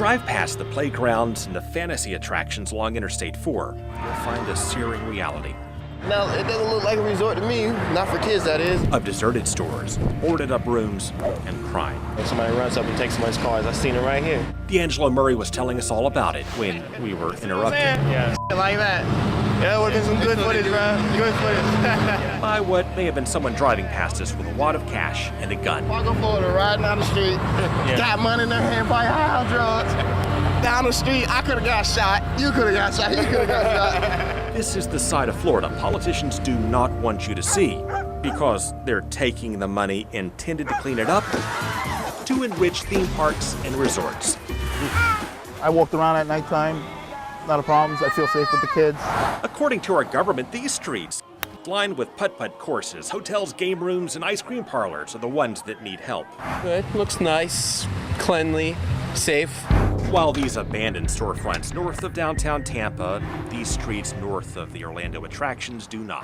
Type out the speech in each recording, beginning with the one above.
drive past the playgrounds and the fantasy attractions along Interstate 4, you'll find a searing reality. Now, it doesn't look like a resort to me, not for kids, that is. Of deserted stores, boarded up rooms, and crime. If somebody runs up and takes somebody's cars, I've seen it right here. D'Angelo Murray was telling us all about it when we were interrupted. Yeah, like that. Yeah, that would have been some good footage, bro. Good footage. By what may have been someone driving past us with a wad of cash and a gun. Walking Florida, riding down the street, got money in their hand, probably high on drugs. Down the street, I could have got shot. You could have got shot. You could have got shot. This is the side of Florida politicians do not want you to see because they're taking the money intended to clean it up to enrich theme parks and resorts. I walked around at nighttime, not a problem. I feel safe with the kids. According to our government, these streets, lined with putt-putt courses, hotels, game rooms, and ice cream parlors, are the ones that need help. Good, looks nice, cleanly, safe. While these abandoned storefronts north of downtown Tampa, these streets north of the Orlando attractions do not.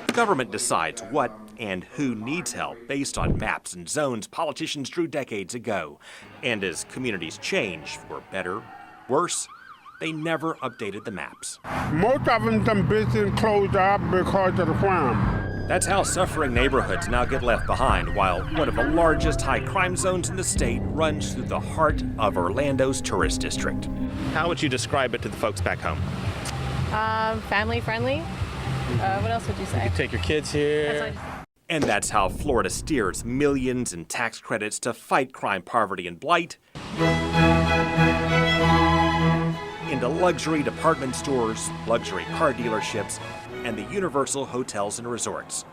The government decides what and who needs help based on maps and zones politicians drew decades ago. And as communities change, for better, worse, they never updated the maps. Most of them business closed up because of the crime. That's how suffering neighborhoods now get left behind, while one of the largest high crime zones in the state runs through the heart of Orlando's tourist district. How would you describe it to the folks back home? Family friendly. What else would you say? You could take your kids here. And that's how Florida steers millions in tax credits to fight crime, poverty, and blight into luxury department stores, luxury car dealerships, and the Universal Hotels and Resorts.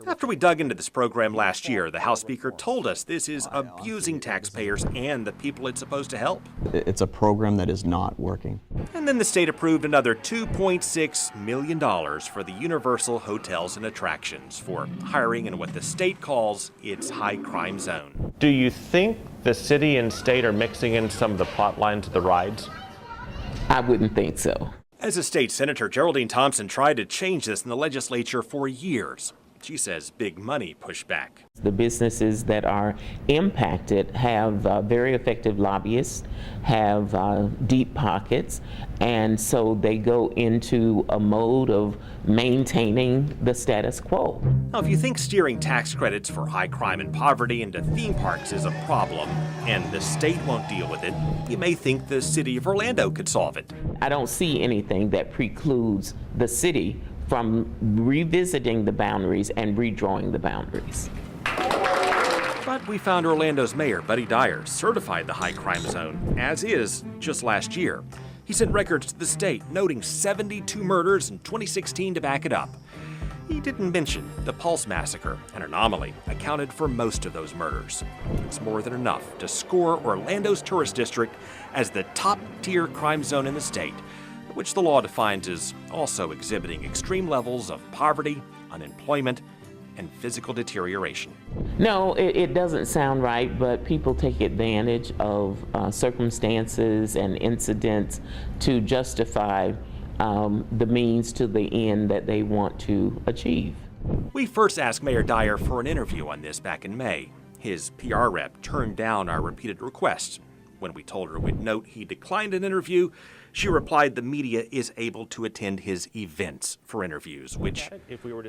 After we dug into this program last year, the House Speaker told us this is abusing taxpayers and the people it's supposed to help. It's a program that is not working. And then the state approved another $2.6 million for the Universal Hotels and Attractions for hiring in what the state calls its high crime zone. Do you think the city and state are mixing in some of the plot lines of the rides? I wouldn't think so. As a state senator, Geraldine Thompson tried to change this in the legislature for years. She says big money pushed back. The businesses that are impacted have very effective lobbyists, have deep pockets, and so they go into a mode of maintaining the status quo. Now, if you think steering tax credits for high crime and poverty into theme parks is a problem, and the state won't deal with it, you may think the city of Orlando could solve it. I don't see anything that precludes the city from revisiting the boundaries and redrawing the boundaries. But we found Orlando's mayor, Buddy Dyer, certified the high crime zone, as is, just last year. He sent records to the state, noting 72 murders in 2016 to back it up. He didn't mention the Pulse Massacre, an anomaly, accounted for most of those murders. It's more than enough to score Orlando's tourist district as the top-tier crime zone in the state, which the law defines as also exhibiting extreme levels of poverty, unemployment, and physical deterioration. No, it doesn't sound right, but people take advantage of circumstances and incidents to justify the means to the end that they want to achieve. We first asked Mayor Dyer for an interview on this back in May. His PR rep turned down our repeated requests. When we told her we'd note he declined an interview, she replied the media is able to attend his events for interviews, which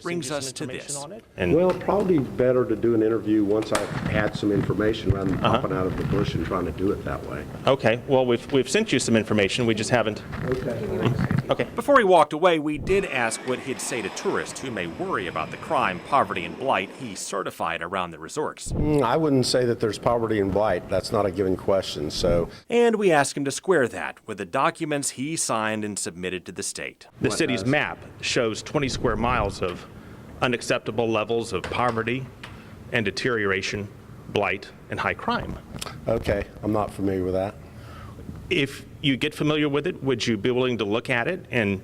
brings us to this. Well, probably better to do an interview once I've had some information rather than popping out of the bush and trying to do it that way. Okay, well, we've sent you some information, we just haven't. Okay. Before he walked away, we did ask what he'd say to tourists who may worry about the crime, poverty, and blight he certified around the resorts. I wouldn't say that there's poverty and blight. That's not a given question, so. And we asked him to square that with the documents he signed and submitted to the state. The city's map shows 20 square miles of unacceptable levels of poverty and deterioration, blight, and high crime. Okay, I'm not familiar with that. If you get familiar with it, would you be willing to look at it and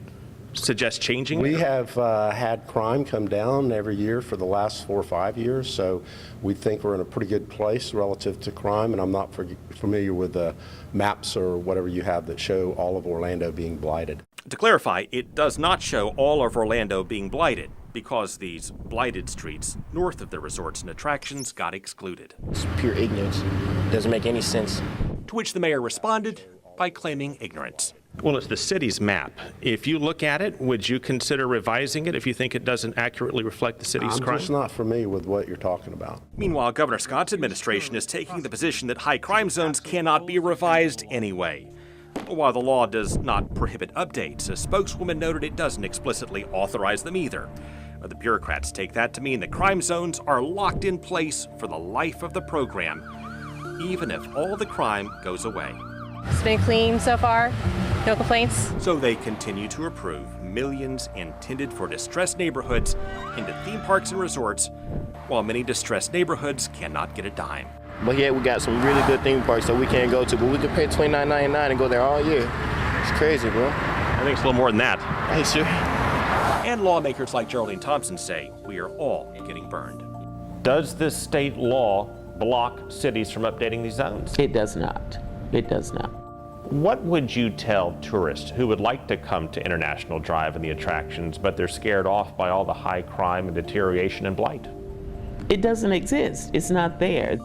suggest changing it? We have had crime come down every year for the last 4 or 5 years, so we think we're in a pretty good place relative to crime, and I'm not familiar with the maps or whatever you have that show all of Orlando being blighted. To clarify, it does not show all of Orlando being blighted, because these blighted streets north of the resorts and attractions got excluded. It's pure ignorance. Doesn't make any sense. to which the mayor responded by claiming ignorance. Well, it's the city's map. If you look at it, would you consider revising it if you think it doesn't accurately reflect the city's I'm crime? just not familiar with what you're talking about. Meanwhile, Governor Scott's administration is taking the position that high crime zones cannot be revised anyway. While the law does not prohibit updates, a spokeswoman noted it doesn't explicitly authorize them either. The bureaucrats take that to mean that crime zones are locked in place for the life of the program, even if all the crime goes away. It's been clean so far. No complaints. So they continue to approve millions intended for distressed neighborhoods into theme parks and resorts, while many distressed neighborhoods cannot get a dime. But yeah, we got some really good theme parks that we can't go to, but we can pay $29.99 and go there all year. It's crazy, bro. I think it's a little more than that. Hey, sure. And lawmakers like Geraldine Thompson say we are all getting burned. Does this state law block cities from updating these zones? It does not. It does not. What would you tell tourists who would like to come to International Drive and the attractions, but they're scared off by all the high crime and deterioration and blight? It doesn't exist. It's not there.